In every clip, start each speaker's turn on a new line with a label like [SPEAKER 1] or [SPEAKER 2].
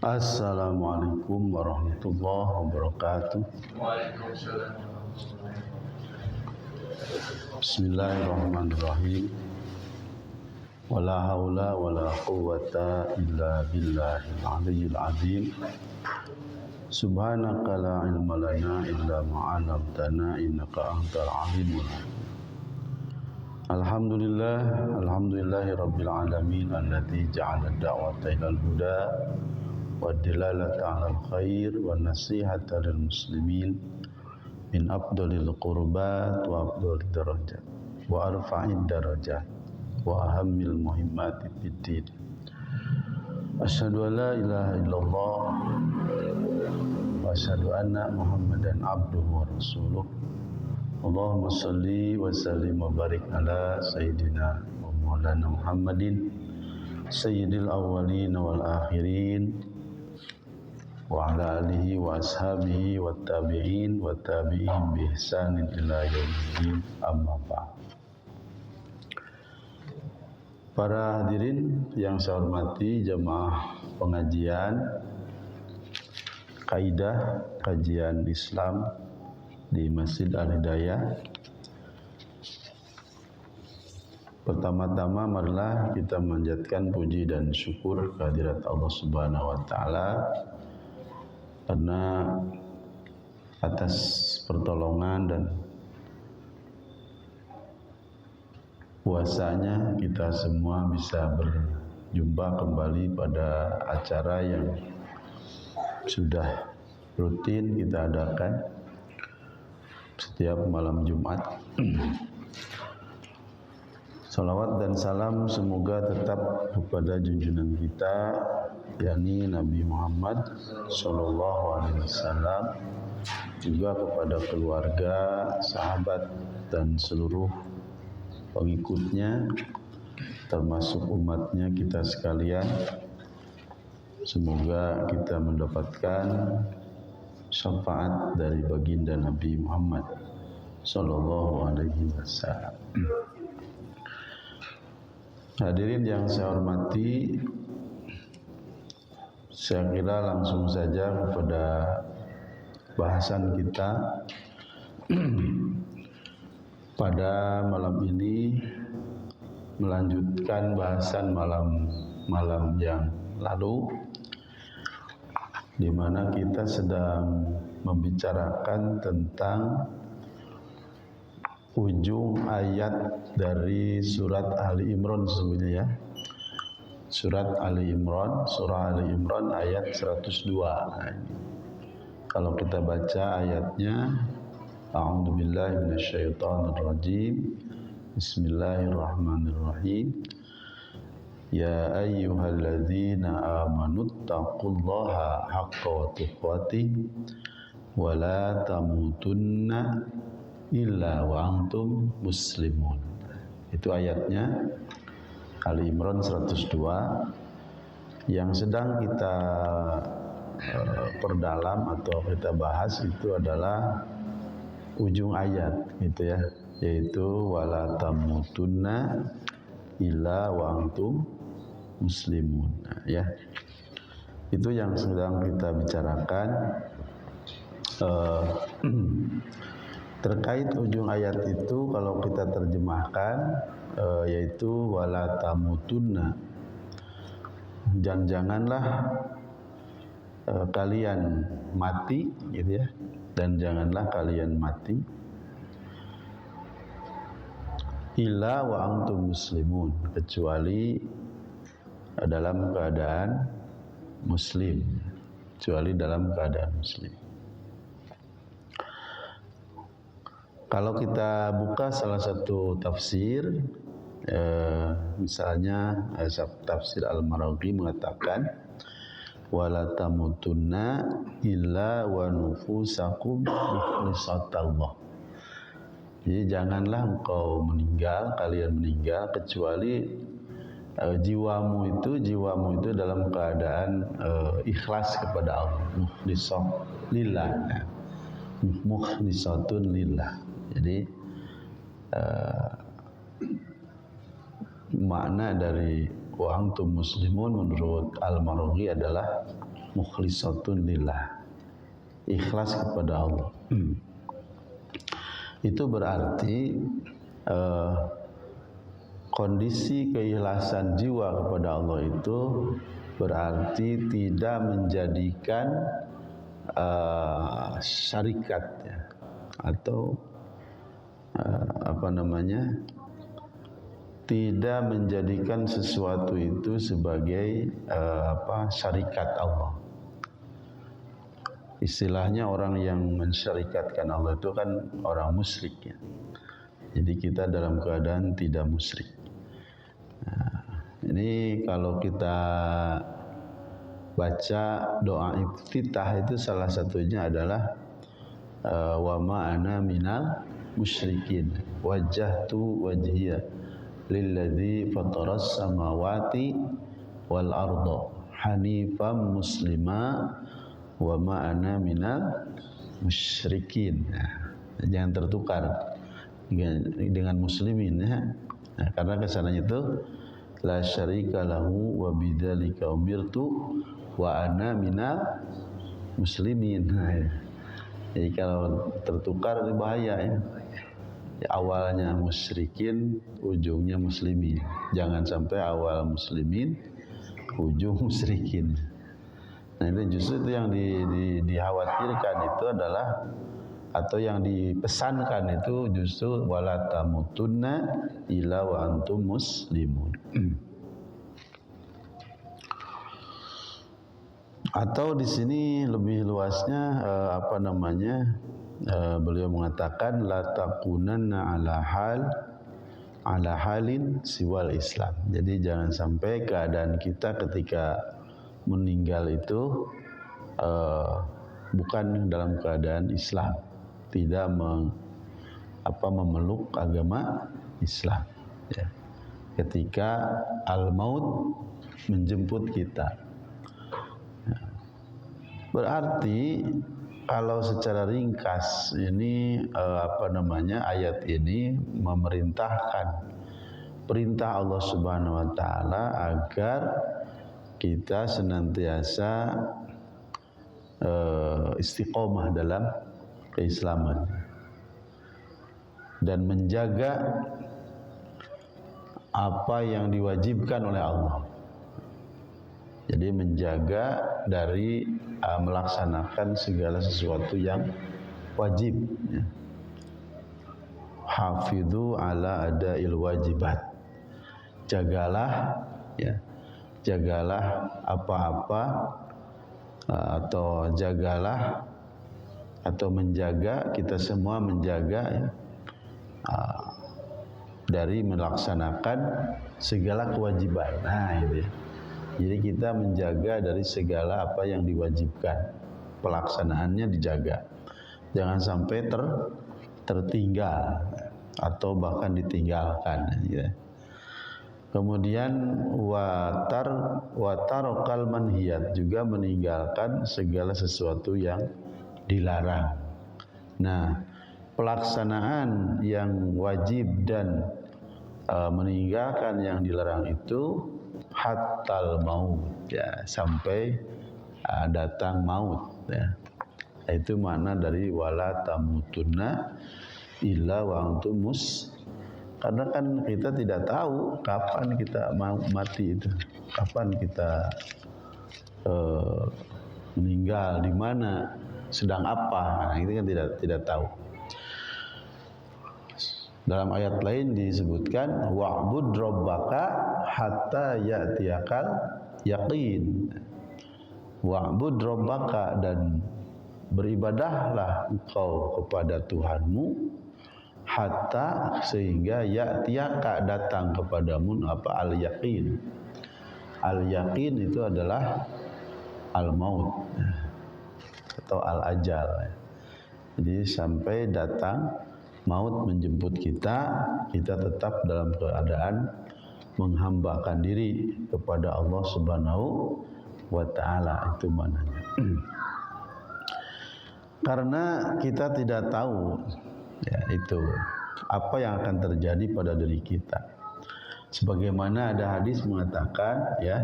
[SPEAKER 1] Assalamualaikum warahmatullahi wabarakatuh.
[SPEAKER 2] Waalaikumsalam.
[SPEAKER 1] Bismillahirrahmanirrahim. Wala haula wala quwwata illa billahil aliyyil azim. Subhanaka la ilma lana illa ma 'allamtana innaka antal alimul hakim. Alhamdulillahi rabbil alamin alladzi ja'ala ad-da'wata ilal huda wad-dilalata 'alal khair wan nasihata lil muslimin min afdhalil qurbat wa afdhalid darajat wa arfa'id darajat wa ahammil muhimmati fid din. Asyhadu an la ilaha illallah wa asyhadu anna Muhammadan abduhu wa rasuluh. Allahumma salli wa sallim wa barik ala sayyidina wa maulana Muhammadin sayyidil awwalin wal akhirin wa ala alihi wa ashabihi wa tabi'in wa tabi'in bi ihsanin ila yaumiddin, amma ba'd. Para hadirin yang saya hormati, jamaah pengajian kaidah kajian Islam di Masjid Al-Hidayah. Pertama-tama marilah kita manjatkan puji dan syukur kehadirat Allah Subhanahu wa taala karena atas pertolongan dan kuasanya kita semua bisa berjumpa kembali pada acara yang sudah rutin kita adakan setiap malam Jumat. Salawat dan salam semoga tetap kepada junjungan kita, yakni Nabi Muhammad Sallallahu Alaihi Wasallam, juga kepada keluarga, sahabat dan seluruh pengikutnya, termasuk umatnya kita sekalian. Semoga kita mendapatkan syafaat dari baginda Nabi Muhammad Sallallahu Alaihi Wasallam. Hadirin yang saya hormati, saya kira langsung saja kepada bahasan kita pada malam ini, melanjutkan bahasan malam yang lalu, di mana kita sedang membicarakan tentang ujung ayat dari surat Ali Imran sesungguhnya ya. Surat Ali Imran, surah Ali Imran ayat 102. Nah, ini. Kalau kita baca ayatnya, A'udzubillahi minasyaitonirrajim. Bismillahirrahmanirrahim. Ya ayyuhalladzina amanuttaqullaha haqqa tuqatih wa la tamutunna illa wa antum muslimun. Itu ayatnya Ali Imran 102. Yang sedang kita perdalam atau kita bahas itu adalah ujung ayat gitu ya, yaitu wala tamutunna illa wa antum muslimun. Nah, ya. Itu yang sedang kita bicarakan. Terkait ujung ayat itu kalau kita terjemahkan yaitu wala tamutunna, dan janganlah kalian mati gitu ya, dan janganlah kalian mati illa wa antum muslimun, kecuali dalam keadaan muslim, kecuali dalam keadaan muslim. Kalau kita buka salah satu tafsir, misalnya tafsir Al-Maraghi mengatakan wala tamutunna illa wa nufusakum mukhlisatallah. Jadi janganlah engkau meninggal, kalian meninggal kecuali jiwamu itu dalam keadaan ikhlas kepada Allah, mukhlisah lillah, mukhlisatun lillah. Jadi makna dari wa antum muslimun menurut Al-Maraghi adalah mukhlishatun lillah, ikhlas kepada Allah. Itu berarti kondisi keikhlasan jiwa kepada Allah itu berarti tidak menjadikan syarikat ya, atau tidak menjadikan sesuatu itu sebagai syarikat Allah. Istilahnya orang yang mensyarikatkan Allah itu kan orang musyrik ya. Jadi kita dalam keadaan tidak musyrik. Ini kalau kita baca doa iftitah itu salah satunya adalah wa ma ana minal musyrikin wajjahtu wajhiya lilladzi fataras samawati wal arda hanifan muslima wa ma ana minal musyrikin. Jangan tertukar dengan muslimin ya. Karena kesananya itu la syarika lahu wa bidzalika umirtu wa ana minal muslimin. Jadi kalau tertukar itu bahaya ya. Awalnya musyrikin, ujungnya muslimin. Jangan sampai awal muslimin, ujung musyrikin. Nah itu justru itu yang dikhawatirkan itu adalah, atau yang dipesankan itu justru wala tamutunna illa wa antum muslimun. Atau di sini lebih luasnya beliau mengatakan la takunanna ala halin siwal Islam. Jadi jangan sampai keadaan kita ketika meninggal itu bukan dalam keadaan Islam, tidak memeluk agama Islam ya. Ketika al-maut menjemput kita. Berarti kalau secara ringkas ini ayat ini memerintahkan perintah Allah Subhanahu wa taala agar kita senantiasa istiqomah dalam keislaman dan menjaga apa yang diwajibkan oleh Allah. Jadi menjaga dari melaksanakan segala sesuatu yang wajib ya. Hafidhu ala adail wajibat. Jagalah ya. Jagalah apa-apa atau jagalah atau menjaga, kita semua menjaga ya, dari melaksanakan segala kewajiban. Nah itu ya. Jadi kita menjaga dari segala apa yang diwajibkan, pelaksanaannya dijaga. Jangan sampai tertinggal atau bahkan ditinggalkan ya. Kemudian watarokal manhiyat, juga meninggalkan segala sesuatu yang dilarang. Nah, pelaksanaan yang wajib dan meninggalkan yang dilarang itu hatal maut ya, sampai datang maut ya. Itu makna dari wala tamutunna illa wa antum muslimun. Karena kan kita tidak tahu kapan kita mau mati itu, kapan kita meninggal, di mana, sedang apa. Nah, itu kan tidak tahu. Dalam ayat lain disebutkan wa'bud rabbaka hatta ya'tiyakal yaqin. Wa'bud rabbaka, dan beribadahlah engkau kepada Tuhanmu hatta, sehingga ya'tiyaka, datang kepadamu al-yaqin. Al-yaqin itu adalah al-maut atau al-ajal. Jadi sampai datang maut menjemput kita, kita tetap dalam keadaan menghambakan diri kepada Allah Subhanahu wa taala. Itu maknanya. Karena kita tidak tahu ya itu apa yang akan terjadi pada diri kita. Sebagaimana ada hadis mengatakan ya,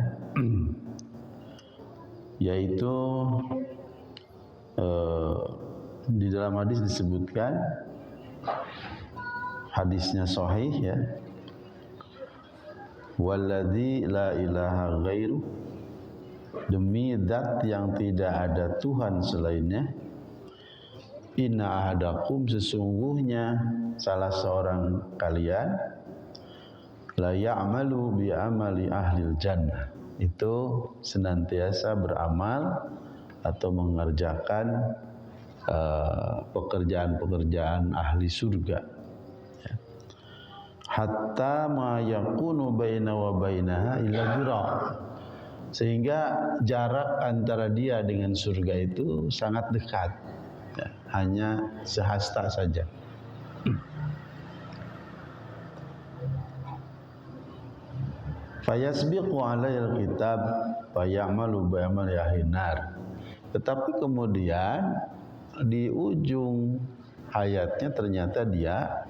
[SPEAKER 1] yaitu di dalam hadis disebutkan, hadisnya sahih ya, walladzi la ilaha ghairu, demi zat yang tidak ada Tuhan selainnya, inna ahadakum, sesungguhnya salah seorang kalian, la ya'malu bi amali ahlil jannah, itu senantiasa beramal atau mengerjakan pekerjaan-pekerjaan ahli surga, ya. Hatta ma yakunu baina wa bainaha illa zira', sehingga jarak antara dia dengan surga itu sangat dekat, ya, hanya sehasta saja. Fayasbiqu alaihil kitab fayamalu bi'amali ahlin nar. Tetapi kemudian di ujung hayatnya ternyata dia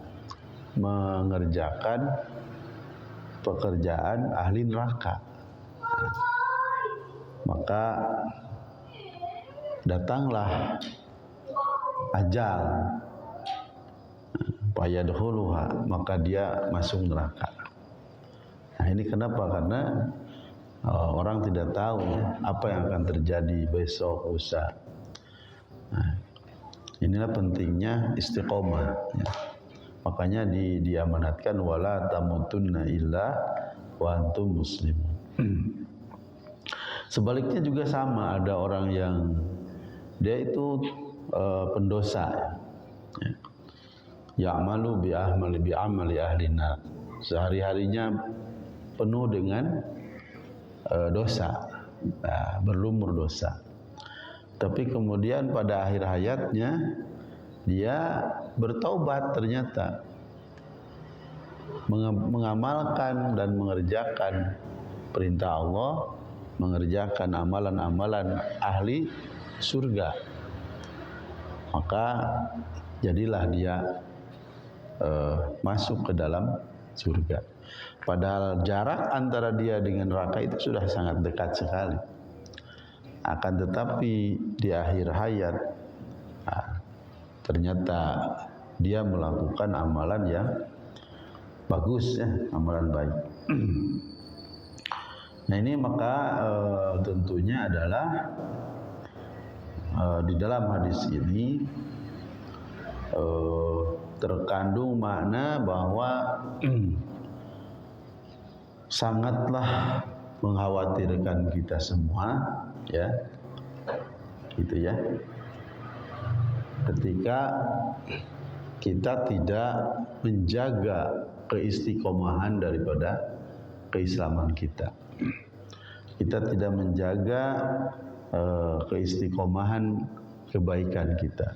[SPEAKER 1] mengerjakan pekerjaan ahli neraka. Maka datanglah ajal, fayadkhuluha, maka dia masuk neraka. Nah, ini kenapa? Karena orang tidak tahu ya, apa yang akan terjadi besok lusa. Nah, inilah pentingnya istiqomah, ya. Makanya diamanatkan wala tamutunna illa wa antum muslimun. Sebaliknya juga sama, ada orang yang dia itu pendosa, ya. Ya'malu bi amali ahli nar. Sehari-harinya penuh dengan dosa, nah, berlumur dosa. Tapi kemudian pada akhir hayatnya dia bertaubat, ternyata mengamalkan dan mengerjakan perintah Allah, mengerjakan amalan-amalan ahli surga. Maka jadilah dia masuk ke dalam surga. Padahal jarak antara dia dengan neraka itu sudah sangat dekat sekali. Akan tetapi di akhir hayat, ternyata dia melakukan amalan yang bagus, ya, amalan baik. Nah, ini maka tentunya adalah di dalam hadis ini terkandung makna bahwa sangatlah mengkhawatirkan kita semua, ya, gitu ya, ketika kita tidak menjaga keistiqomahan daripada keislaman kita. Kita tidak menjaga keistiqomahan kebaikan kita.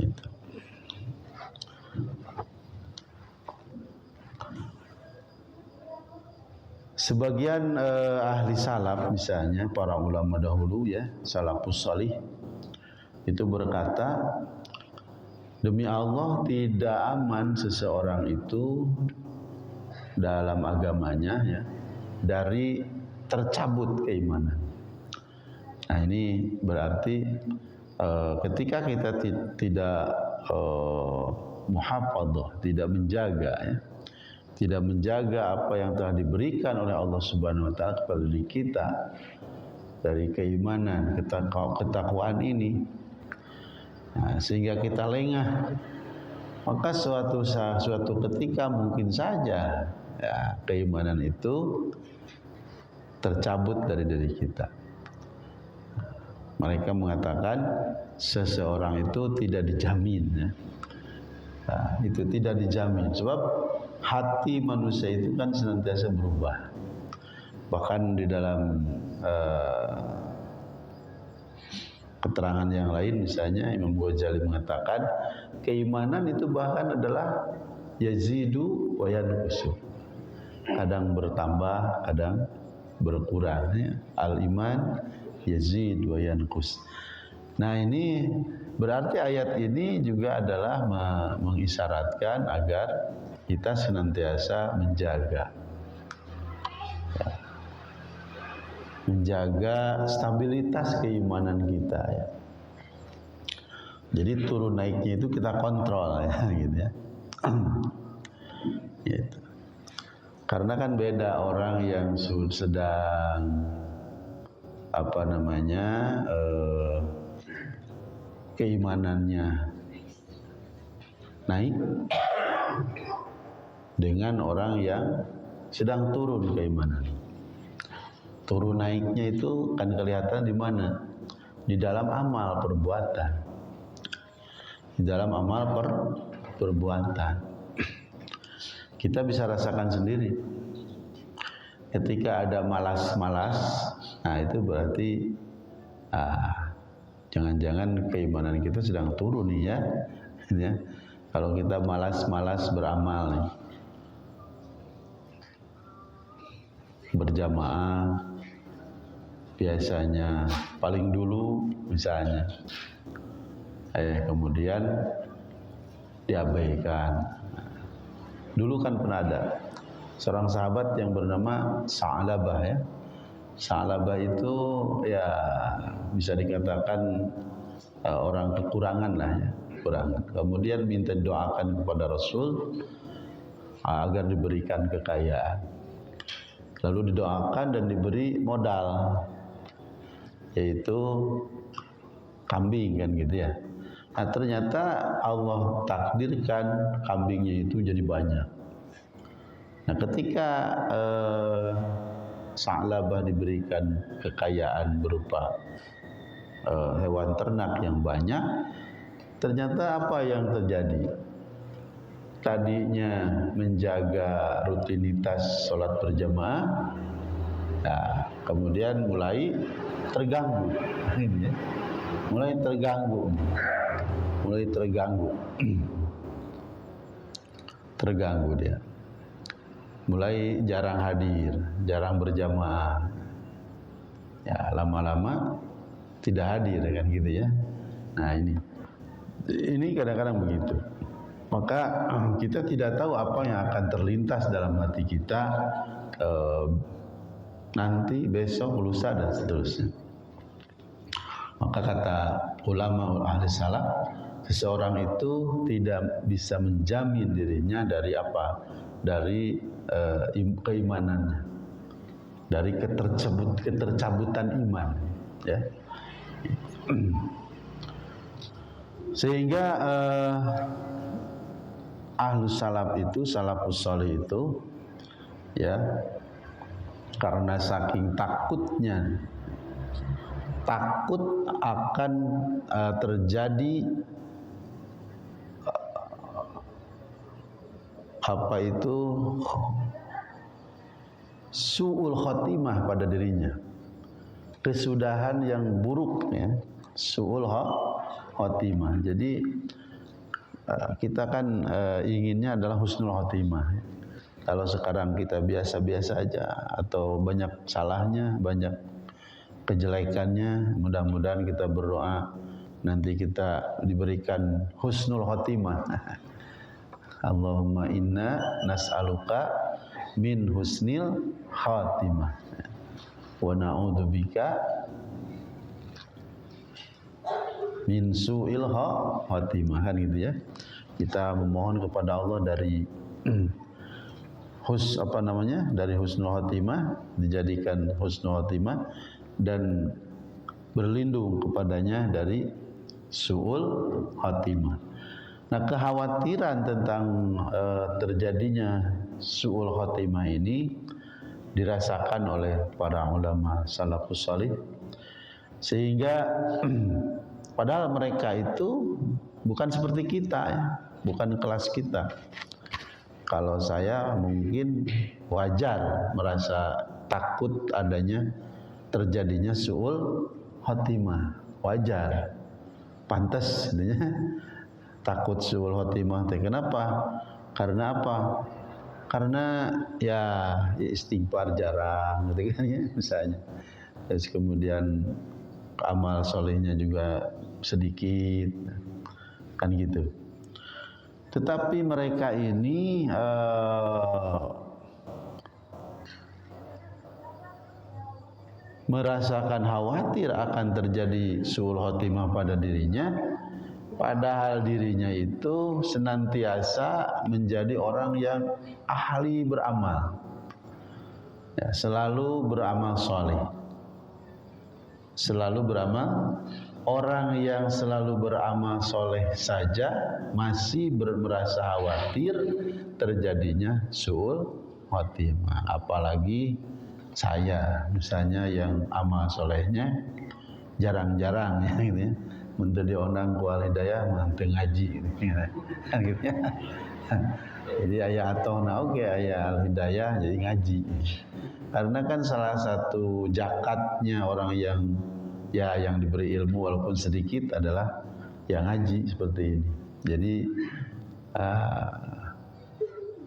[SPEAKER 1] Gitu. Sebagian ahli salaf, misalnya para ulama dahulu, ya, salafus salih, itu berkata, demi Allah tidak aman seseorang itu dalam agamanya, ya, dari tercabut keimanan. Nah, ini berarti ketika kita tidak muhafadzah, tidak menjaga, ya, tidak menjaga apa yang telah diberikan oleh Allah Subhanahu wa taala kepada diri kita dari keimanan, ketakwaan ini, nah, sehingga kita lengah, maka suatu ketika mungkin saja, ya, keimanan itu tercabut dari diri kita. Mereka mengatakan seseorang itu tidak dijamin, ya. Nah, itu tidak dijamin sebab hati manusia itu kan senantiasa berubah. Bahkan di dalam keterangan yang lain, misalnya Imam Ghazali mengatakan keimanan itu bahkan adalah yazidu wa yanqusu, kadang bertambah, kadang berkurang, ya. Al-iman yazid wa yanqus. Nah, ini berarti ayat ini juga adalah mengisyaratkan agar kita senantiasa menjaga, ya, menjaga stabilitas keimanan kita ya. Jadi turun naiknya itu kita kontrol ya, gitu ya. Gitu. Karena kan beda orang yang sedang keimanannya naik dengan orang yang sedang turun keimanan. Turun naiknya itu kan kelihatan di mana? Di dalam amal perbuatan. Di dalam amal perbuatan. Kita bisa rasakan sendiri. Ketika ada malas-malas, nah itu berarti jangan-jangan keimanan kita sedang turun nih ya. Ya. Kalau kita malas-malas beramal nih. Berjamaah biasanya paling dulu misalnya kemudian diabaikan. Dulu kan pernah ada seorang sahabat yang bernama Sa'labah ya. Sa'labah itu ya bisa dikatakan orang kekurangan lah ya, kekurangan. Kemudian minta doakan kepada Rasul agar diberikan kekayaan. Lalu didoakan dan diberi modal, yaitu kambing kan gitu ya. Nah ternyata Allah takdirkan kambingnya itu jadi banyak. Nah ketika Sa'labah diberikan kekayaan berupa hewan ternak yang banyak, ternyata apa yang terjadi? Tadinya menjaga rutinitas sholat berjamaah, nah, kemudian mulai terganggu, mulai terganggu dia, mulai jarang hadir, jarang berjamaah, ya lama-lama tidak hadir kan gitu ya. Nah ini kadang-kadang begitu. Maka kita tidak tahu apa yang akan terlintas dalam hati kita nanti, besok, lusa dan seterusnya. Maka kata ulama ahli salaf, seseorang itu tidak bisa menjamin dirinya dari apa? Dari keimanannya, dari ketercabutan iman, ya. Sehingga Ahlus salaf itu, salafus sholih itu ya, karena saking takutnya, takut akan terjadi apa itu su'ul khotimah pada dirinya, kesudahan yang buruk ya, su'ul khotimah. Jadi kita kan inginnya adalah husnul khotimah. Kalau sekarang kita biasa-biasa aja atau banyak salahnya, banyak kejelekannya, mudah-mudahan kita berdoa nanti kita diberikan husnul khotimah. Allahumma inna nas'aluka min husnil khotimah wa na'udzubika min su'il khotimah, kan gitu ya. Kita memohon kepada Allah dari dari husnul khotimah, dijadikan husnul khotimah, dan berlindung kepadanya dari su'ul khotimah. Nah, kekhawatiran tentang terjadinya su'ul khotimah ini dirasakan oleh para ulama salafus shalih, sehingga padahal mereka itu bukan seperti kita ya, bukan kelas kita. Kalau saya mungkin wajar merasa takut adanya terjadinya su'ul khotimah, wajar, pantas sebenarnya takut su'ul khotimah. Kenapa? Karena apa? Karena ya istighfar jarang gitu kan ya, misalnya. Terus kemudian amal solehnya juga sedikit, kan gitu. Tetapi mereka ini merasakan khawatir akan terjadi suul khotimah pada dirinya, padahal dirinya itu senantiasa menjadi orang yang ahli beramal, ya, selalu beramal soleh, selalu beramal. Orang yang selalu beramal soleh saja masih merasa khawatir terjadinya suul khotimah, apalagi saya misalnya yang amal solehnya jarang-jarang ya, gitu ya. Menjadi orang kual hidayah mantu ngaji gitu ya. Jadi ayah atau oke ayah al hidayah jadi ngaji, karena kan salah satu zakatnya orang yang yang diberi ilmu walaupun sedikit adalah yang ngaji seperti ini. Jadi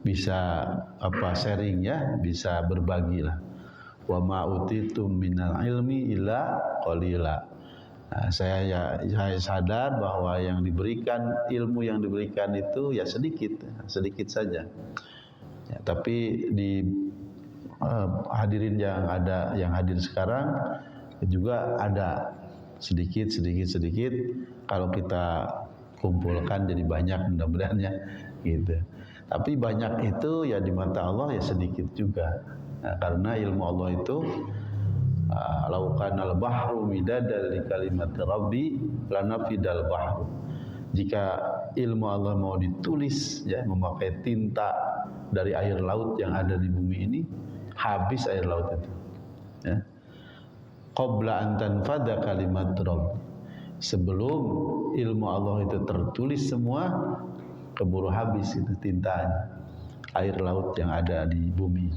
[SPEAKER 1] bisa sharing ya, bisa berbagi lah. Wa ma utitum minal ilmi illa qalila. Saya sadar bahwa yang diberikan, ilmu yang diberikan itu ya sedikit saja. Ya, tapi di hadirin yang hadir sekarang juga ada sedikit. Kalau kita kumpulkan jadi banyak mudah-mudahan ya, gitu. Tapi banyak itu ya di mata Allah ya sedikit juga. Nah, karena ilmu Allah itu laukanal bahru midadal li kalimati rabbi lanafidal bahru. Jika ilmu Allah mau ditulis ya memakai tinta dari air laut yang ada di bumi ini, habis air laut itu. Ya. Qabla an tanfada kalimat rabb. Sebelum ilmu Allah itu tertulis semua, keburu habis itu tintanya, air laut yang ada di bumi.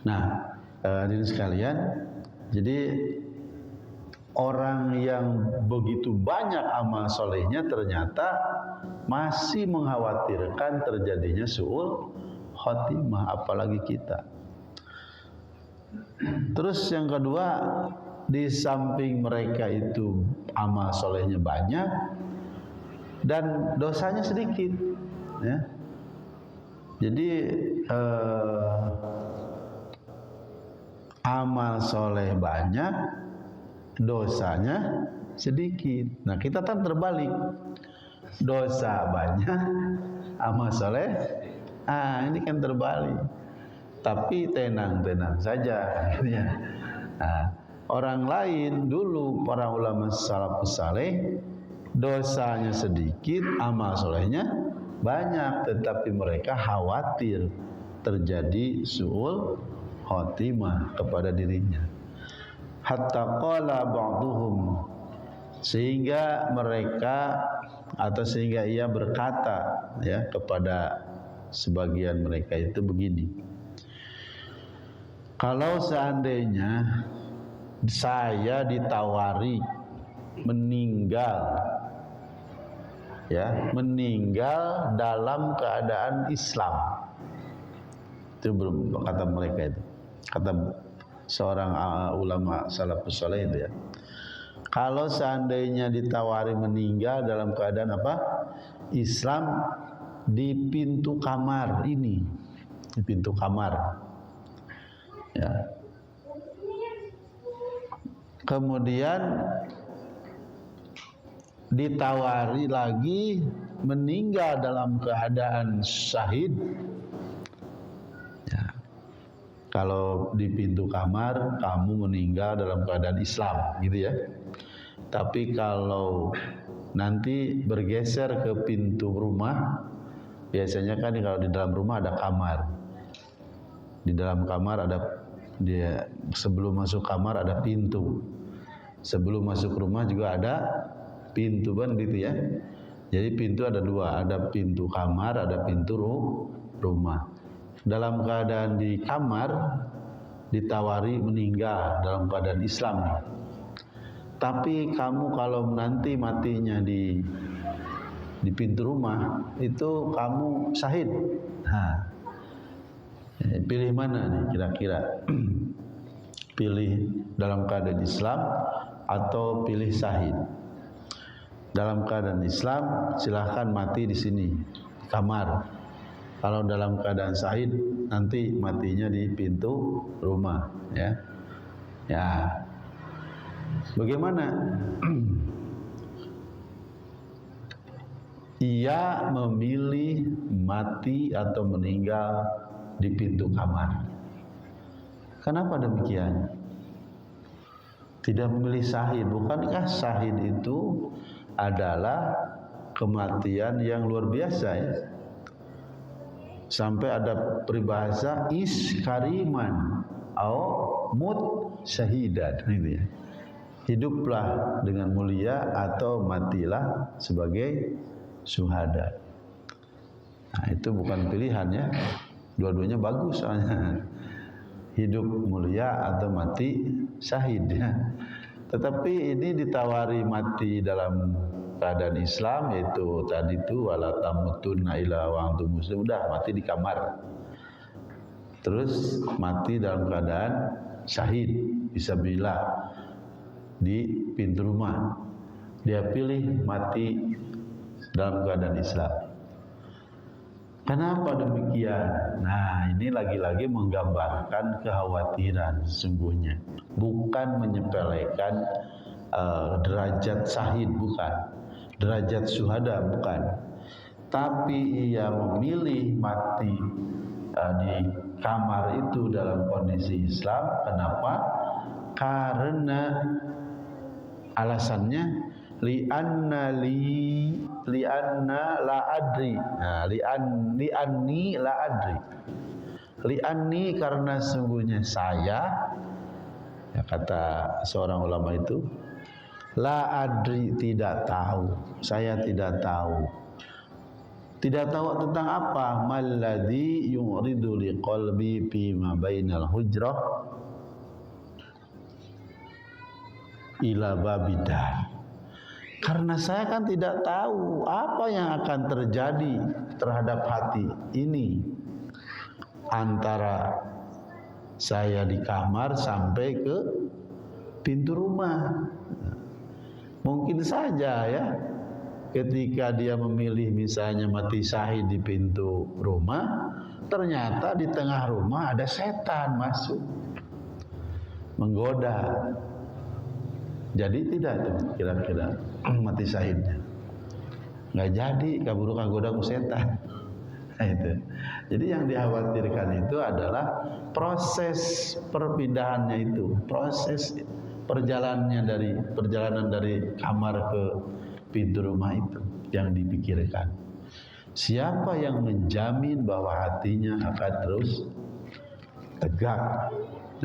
[SPEAKER 1] Nah, hadirin sekalian, jadi orang yang begitu banyak amal solehnya ternyata masih mengkhawatirkan terjadinya suul khotimah, apalagi kita. Terus yang kedua, di samping mereka itu amal solehnya banyak dan dosanya sedikit, ya. Jadi amal soleh banyak, dosanya sedikit. Nah, kita kan terbalik, dosa banyak, amal soleh, ini kan terbalik. Tapi tenang-tenang saja, ya. Nah, orang lain dulu para ulama salafus saleh dosanya sedikit, amal solehnya banyak, tetapi mereka khawatir terjadi suul khotimah kepada dirinya. Hatta qala ba'duhum, sehingga ia berkata ya kepada sebagian mereka itu begini, kalau seandainya saya ditawari meninggal dalam keadaan Islam, itu kata mereka itu, kata seorang ulama salafus saleh itu ya, kalau seandainya ditawari meninggal dalam keadaan Islam, di pintu kamar ini, di pintu kamar ya, kemudian ditawari lagi meninggal dalam keadaan syahid ya. Kalau di pintu kamar kamu meninggal dalam keadaan Islam gitu ya, tapi kalau nanti bergeser ke pintu rumah, biasanya kan kalau di dalam rumah ada kamar, di dalam kamar ada sebelum masuk kamar ada pintu, sebelum masuk rumah juga ada pintu kan gitu ya. Jadi pintu ada dua, ada pintu kamar, ada pintu rumah. Dalam keadaan di kamar ditawari meninggal dalam keadaan Islam nih. Tapi kamu kalau nanti matinya di pintu rumah itu kamu syahid. Nah, pilih mana nih kira-kira? Pilih dalam keadaan Islam atau pilih syahid? Dalam keadaan Islam silahkan mati di sini kamar. Kalau dalam keadaan syahid nanti matinya di pintu rumah ya. Ya, bagaimana? Ia memilih mati atau meninggal di pintu kamar. Kenapa demikian? Tidak memilih syahid. Bukankah syahid itu adalah kematian yang luar biasa ya? Sampai ada peribahasa iskariman atau mut syahidan, gitu ya. Hiduplah dengan mulia atau matilah sebagai syuhada. Nah, itu bukan pilihan ya. Dua-duanya bagus soalnya. Hidup mulia atau mati syahid ya. Tetapi ini ditawari mati dalam keadaan Islam, yaitu tadi itu wala tamutunna illa wa antum muslimun, udah mati di kamar. Terus mati dalam keadaan syahid, fisabilillah, di pintu rumah. Dia pilih mati dalam keadaan Islam. Kenapa demikian? Nah, ini lagi-lagi menggambarkan kekhawatiran sesungguhnya. Bukan menyepelekan derajat syahid, bukan. Derajat syuhada, bukan. Tapi ia memilih mati di kamar itu dalam kondisi Islam. Kenapa? Karena alasannya li'anna la adri. Nah, li'anni la adri. Li'anni karena sungguhnya saya, ya kata seorang ulama itu, la adri tidak tahu. Saya tidak tahu. Tidak tahu tentang apa? Malladzi yuridu liqalbi fi ma bainal hujrah ila babidar. Karena saya kan tidak tahu apa yang akan terjadi terhadap hati ini antara saya di kamar sampai ke pintu rumah. Mungkin saja ya, ketika dia memilih misalnya mati syahid di pintu rumah, ternyata di tengah rumah ada setan masuk menggoda. Jadi tidak itu kira-kira mati syahidnya. Nggak jadi, kabur goda ku setan. Nah, itu. Jadi yang dikhawatirkan itu adalah proses perpindahannya itu, proses perjalanan dari kamar ke pintu rumah itu yang dipikirkan. Siapa yang menjamin bahwa hatinya akan terus tegak?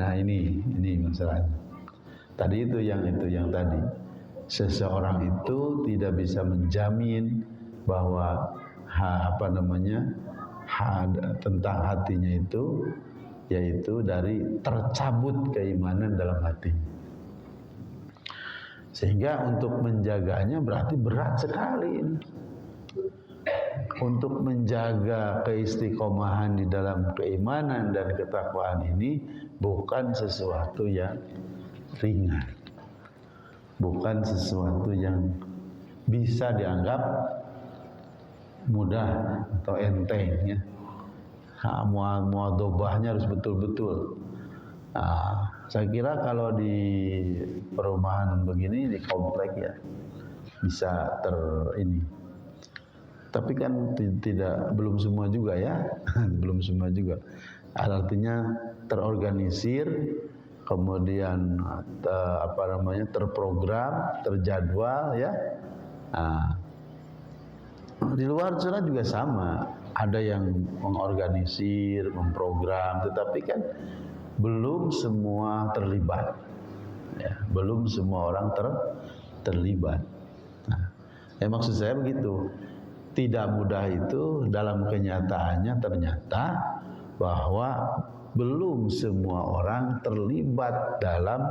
[SPEAKER 1] Nah, ini masalahnya. Tadi itu yang tadi. Seseorang itu tidak bisa menjamin bahwa tentang hatinya itu, yaitu dari tercabut keimanan dalam hatinya. Sehingga untuk menjaganya berarti berat sekali ini. Untuk menjaga keistiqomahan di dalam keimanan dan ketakwaan ini bukan sesuatu yang ringan, bukan sesuatu yang bisa dianggap mudah atau enteng ya. Muadobahnya harus betul-betul. Nah, saya kira kalau di perumahan begini, di komplek ya bisa ini. Tapi kan belum semua juga ya, belum semua juga. Artinya terorganisir, kemudian terprogram, terjadwal ya. Nah, di luar sana juga sama, ada yang mengorganisir, memprogram, tetapi kan belum semua terlibat. Ya, belum semua orang terlibat. Nah, maksud saya begitu. Tidak mudah itu dalam kenyataannya ternyata bahwa belum semua orang terlibat dalam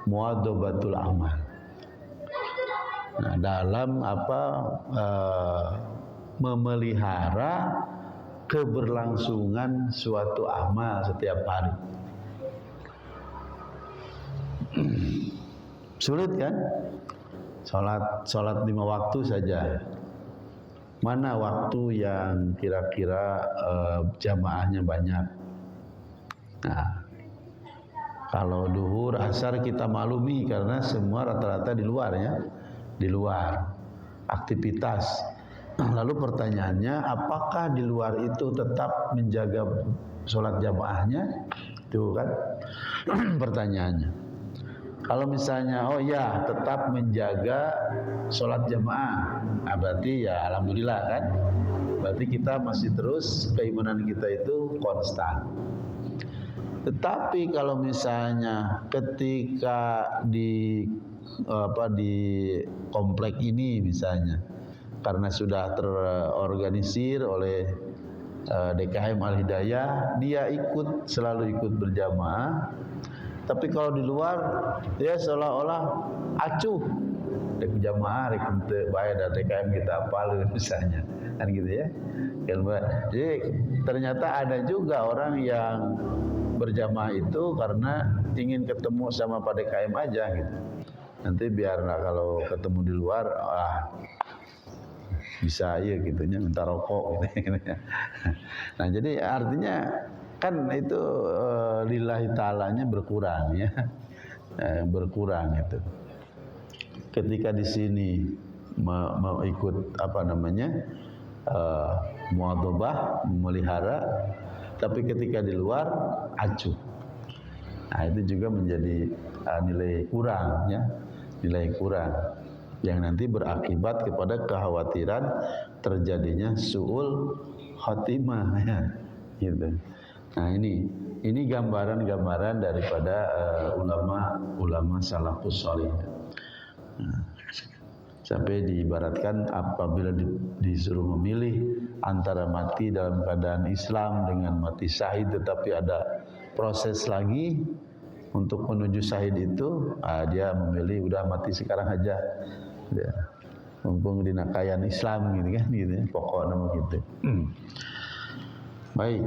[SPEAKER 1] muadzabatul amal. Nah, dalam memelihara keberlangsungan suatu amal setiap hari. Sulit kan? Salat 5 waktu saja. Mana waktu yang kira-kira jamaahnya banyak? Nah, Kalau duhur, asar kita maklumi karena semua rata-rata di luar ya, di luar aktivitas. Lalu pertanyaannya, apakah di luar itu tetap menjaga sholat jamaahnya? Itu kan pertanyaannya. Kalau misalnya, oh ya tetap menjaga sholat jamaah, nah berarti ya alhamdulillah kan. Berarti kita masih terus, keimanan kita itu konstan. Tetapi kalau misalnya ketika di komplek ini misalnya, karena sudah terorganisir oleh DKM Al-Hidayah, dia selalu ikut berjamaah. Tapi kalau di luar, dia seolah-olah acuh dek jamaah, dek untuk bayar dan DKM kita apal misalnya, kan gitu ya. Jadi ternyata ada juga orang yang berjamaah itu karena ingin ketemu sama Pak DKM aja gitu. Nanti biar kalau ketemu di luar, bisa ya gitunya minta rokok gitu. Nah jadi artinya kan itu lillahi ta'alanya berkurang ya, berkurang itu. Ketika di sini mau ikut muadhabah, memelihara, tapi ketika di luar acuh. Nah itu juga menjadi nilai kurang ya, nilai kurang yang nanti berakibat kepada kekhawatiran terjadinya su'ul khotimah ya, gitu. Nah ini gambaran-gambaran daripada ulama salafus salih. Nah, sampai diibaratkan apabila disuruh memilih antara mati dalam keadaan Islam dengan mati syahid, tetapi ada proses lagi untuk menuju syahid itu, dia memilih udah mati sekarang aja. Ya, mumpung di nakayan Islam gitu kan, gitu ya, pokok nama gitu. Baik.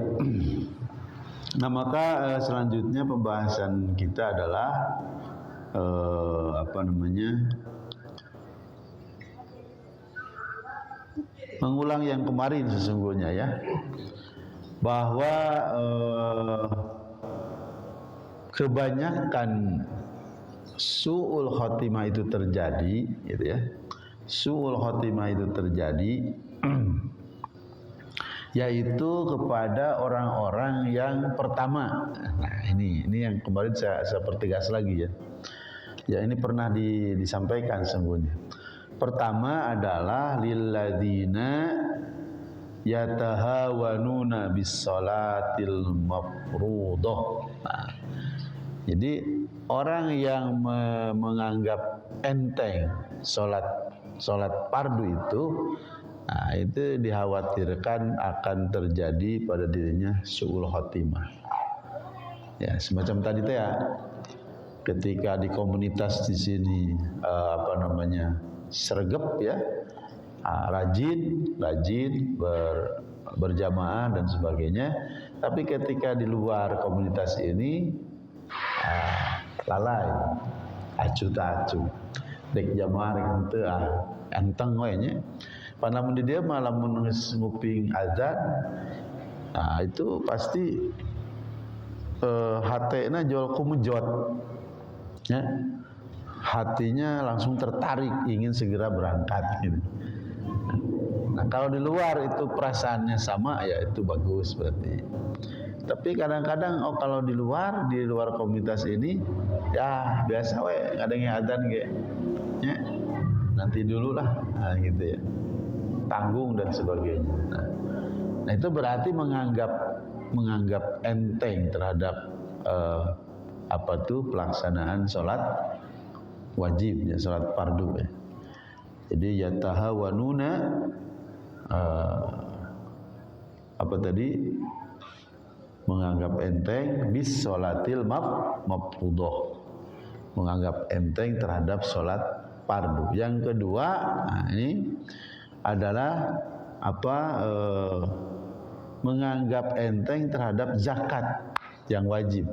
[SPEAKER 1] Nah maka selanjutnya pembahasan kita adalah mengulang yang kemarin sesungguhnya ya, bahwa kebanyakan su'ul khotimah itu terjadi gitu ya. Su'ul khotimah itu terjadi yaitu kepada orang-orang yang pertama. Nah, ini yang kemarin saya pertegas lagi ya. Ya ini pernah disampaikan sesungguhnya. Pertama adalah lilladzina yatahawanuna bis-shalatil mafruḍah. Nah, jadi orang yang menganggap enteng sholat fardu itu dikhawatirkan akan terjadi pada dirinya su'ul khotimah. Ya semacam tadi ya, ketika di komunitas di sini sergap ya, rajin berjamaah dan sebagainya. Tapi ketika di luar komunitas ini lalai, acuh tak acuh, dek jamaah dek ente enteng we nya. Panamun di dia malah menengis nguping azan, itu pasti hatena jual kumujot, ya, hatinya langsung tertarik ingin segera berangkat gitu. Nah kalau di luar itu perasaannya sama ya itu bagus berarti. Tapi kadang-kadang kalau di luar komunitas ini ya biasa we kadangnya adzan ge. Ya. Nanti dulu lah gitu ya. Tanggung dan sebagainya. Nah itu berarti menganggap enteng terhadap pelaksanaan sholat wajib ya, sholat fardu ya. Jadi yatahawanuna menganggap enteng bis sholatil mafruḍah, menganggap enteng terhadap sholat fardu. Yang kedua, ini adalah menganggap enteng terhadap zakat yang wajib.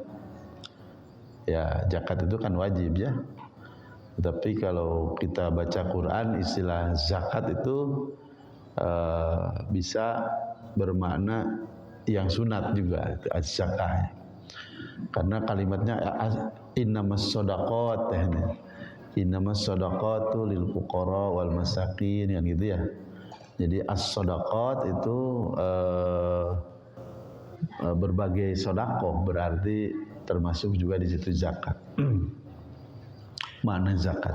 [SPEAKER 1] Ya, zakat itu kan wajib ya. Tapi kalau kita baca Quran, istilah zakat itu bisa bermakna yang sunat juga, az-zakah. Karena kalimatnya innamas shadaqat innamas shadaqatu lil fuqara wal masakin kan gitu ya. Jadi as-shadaqat itu berbagai sedekah, berarti termasuk juga di situ zakat. Mana zakat?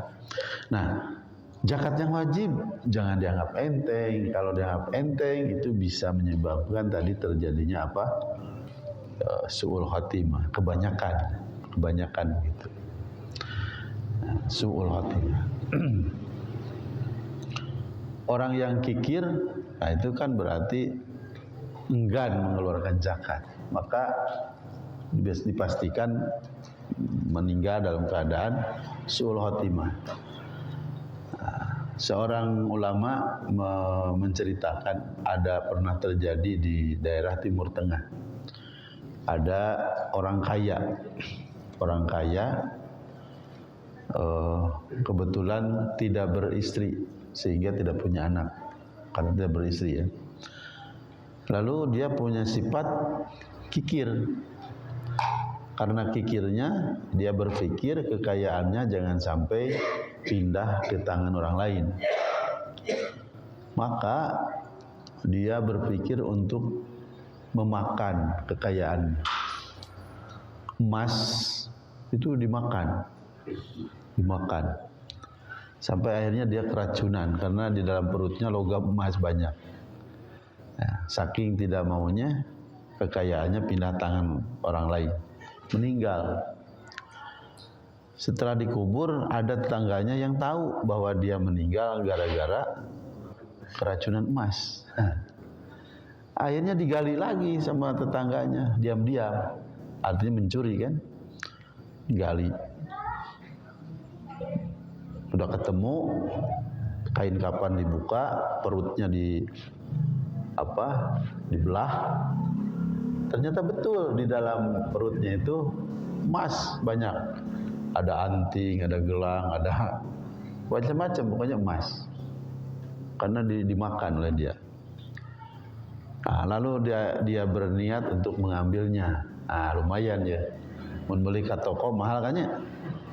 [SPEAKER 1] Nah, zakat yang wajib jangan dianggap enteng. Kalau dianggap enteng itu bisa menyebabkan tadi terjadinya apa? Su'ul khatimah, kebanyakan gitu. Su'ul khatimah. Orang yang kikir, nah itu kan berarti enggan mengeluarkan zakat. Maka dipastikan meninggal dalam keadaan su'ul khatimah. Seorang ulama menceritakan ada pernah terjadi di daerah Timur Tengah. Ada orang kaya kebetulan tidak beristri sehingga tidak punya anak karena tidak beristri ya. Lalu dia punya sifat kikir. Karena kikirnya dia berpikir kekayaannya jangan sampai pindah ke tangan orang lain. Maka dia berpikir untuk memakan kekayaan. Emas itu dimakan. Sampai akhirnya dia keracunan karena di dalam perutnya logam emas banyak. Nah, saking tidak maunya kekayaannya pindah tangan orang lain, meninggal. Setelah dikubur ada tetangganya yang tahu bahwa dia meninggal gara-gara keracunan emas. Akhirnya digali lagi sama tetangganya, diam-diam. Artinya mencuri kan? Digali. Udah ketemu, kain kapan dibuka, perutnya dibelah. Ternyata betul di dalam perutnya itu emas banyak. Ada anting, ada gelang, ada macam-macam, pokoknya emas. Karena dimakan oleh dia. Nah, lalu dia berniat untuk mengambilnya. Ah, lumayan ya. Membeli ke toko mahal kan ya.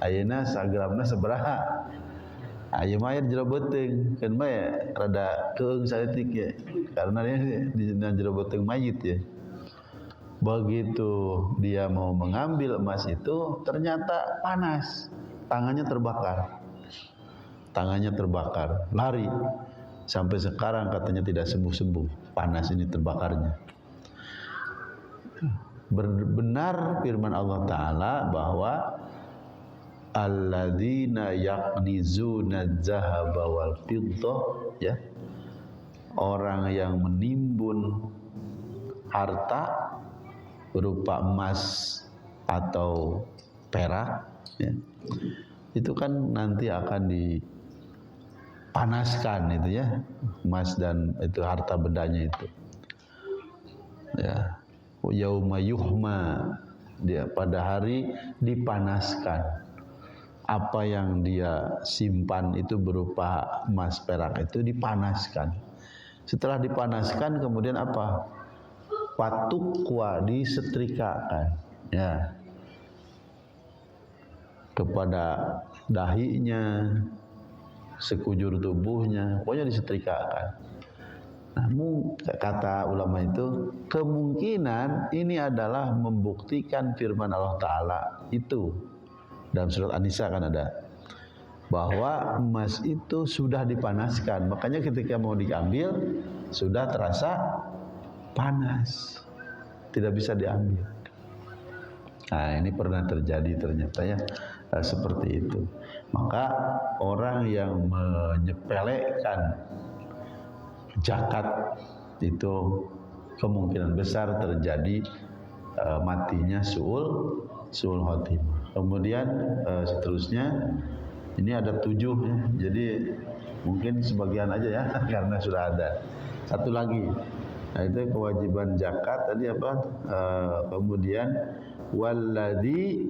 [SPEAKER 1] Ayeuna sagramna sabaraha? Ayeuna mah jero beuteung, kan mah ya rada keung saeutik ya. Karena dia di jero beuteung mayit ya. Begitu dia mau mengambil emas itu ternyata panas. Tangannya terbakar. Lari. Sampai sekarang katanya tidak sembuh-sembuh. Panas ini terbakarnya. Benar firman Allah Ta'ala bahwa alladzina yaqnizuna dzahaba wal fiddah, ya, orang yang menimbun harta berupa emas atau perak ya, itu kan nanti akan dipanaskan itu ya, emas dan itu harta bendanya itu ya. Yauma yuhma, dia pada hari dipanaskan. Apa yang dia simpan itu berupa emas perak itu dipanaskan. Setelah dipanaskan kemudian apa? Patukwa, disetrikakan ya, kepada dahinya, sekujur tubuhnya, pokoknya disetrikakan. Namun kata ulama itu kemungkinan ini adalah membuktikan firman Allah Ta'ala itu dalam surat An-Nisa kan ada bahwa emas itu sudah dipanaskan, makanya ketika mau diambil sudah terasa panas, tidak bisa diambil. Nah, ini pernah terjadi ternyata ya, seperti itu. Maka orang yang menyepelekan zakat itu kemungkinan besar terjadi matinya su'ul khatimah. Kemudian seterusnya ini ada 7 ya. Jadi mungkin sebagian aja ya karena sudah ada. Satu lagi. Nah, itu kewajiban zakat tadi apa? Kemudian walladzi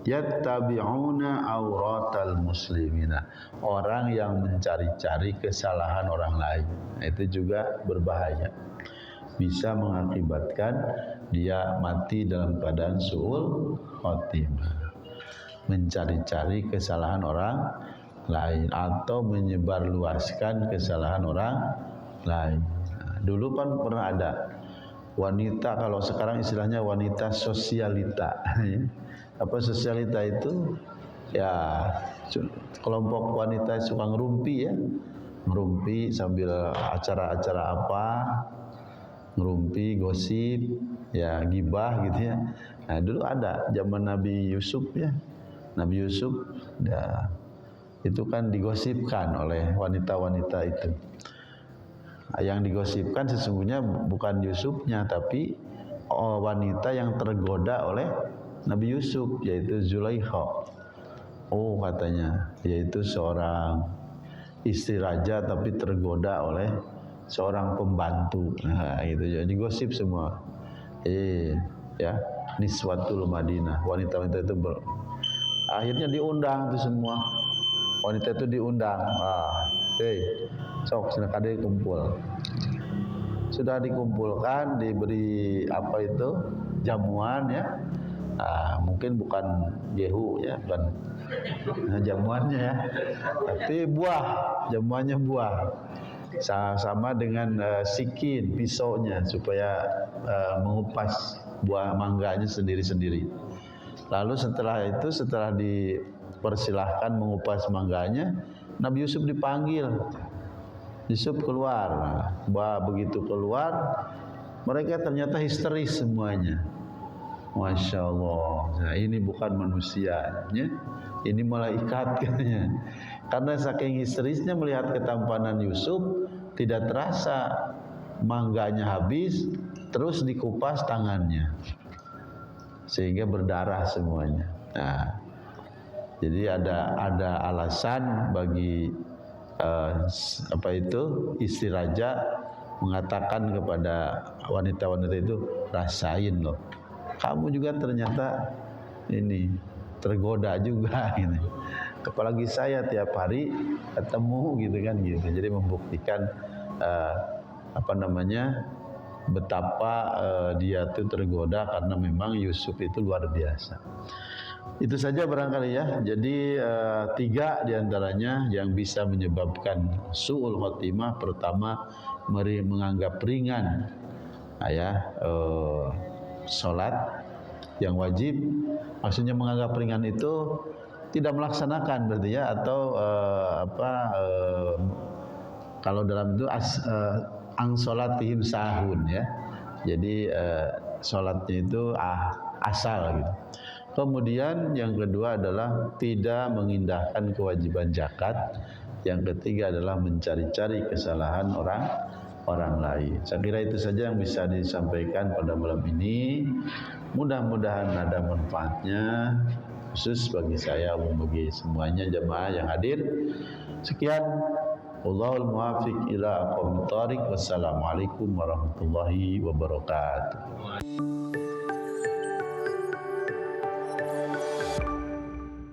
[SPEAKER 1] yattabi'una auratal muslimina, orang yang mencari-cari kesalahan orang lain. Nah, itu juga berbahaya, bisa mengakibatkan dia mati dalam keadaan su'ul khotimah, mencari-cari kesalahan orang lain atau menyebarluaskan kesalahan orang lain. Nah, dulu kan pernah ada wanita, kalau sekarang istilahnya wanita sosialita. Apa sosialita itu? Ya, kelompok wanita suka ngerumpi ya, ngerumpi sambil acara-acara apa, ngerumpi, gosip, ya gibah gitu ya. Nah dulu ada zaman Nabi Yusuf ya, Nabi Yusuf ya, itu kan digosipkan oleh wanita-wanita itu. Yang digosipkan sesungguhnya bukan Yusufnya, tapi wanita yang tergoda oleh Nabi Yusuf, yaitu Zulaikha. Oh katanya, yaitu seorang istri raja tapi tergoda oleh seorang pembantu. Nah gitu, jadi gosip semua. Ya, Niswatul Madinah, wanita-wanita itu akhirnya diundang itu semua. Wanita itu diundang. Sok silakan kumpul. Sudah dikumpulkan, diberi apa itu jamuan ya. Mungkin bukan jehu ya, bukan jamuannya ya, tapi buah, jamuannya buah, sama dengan sikin, pisaunya supaya mengupas buah mangganya sendiri-sendiri. Lalu setelah itu, setelah dipersilahkan mengupas mangganya, Nabi Yusuf dipanggil. Yusuf keluar. Begitu keluar, mereka ternyata histeris semuanya. Masya Allah. Nah, ini bukan manusia, ya? Ini malaikat katanya. Karena saking histerisnya melihat ketampanan Yusuf, tidak terasa mangganya habis, terus dikupas tangannya, sehingga berdarah semuanya. Nah, jadi ada alasan bagi istri raja mengatakan kepada wanita-wanita itu, rasain loh, kamu juga ternyata ini tergoda juga gitu. Apalagi saya tiap hari ketemu gitu kan gitu. Jadi membuktikan betapa dia tuh tergoda karena memang Yusuf itu luar biasa. Itu saja barangkali ya. Jadi 3 diantaranya yang bisa menyebabkan su'ul khotimah. Pertama, menganggap ringan sholat yang wajib. Maksudnya menganggap ringan itu tidak melaksanakan berarti ya, atau kalau dalam itu ang sholatihim sahun ya. Jadi sholatnya itu asal gitu. Kemudian yang kedua adalah tidak mengindahkan kewajiban zakat. Yang ketiga adalah mencari-cari kesalahan orang lain. Saya kira itu saja yang bisa disampaikan pada malam ini. Mudah-mudahan ada manfaatnya, khusus bagi saya, bagi semuanya jemaah yang hadir. Sekian, wallahul muwaffiq ila aqwamit thoriq. Wassalamualaikum warahmatullahi wabarakatuh.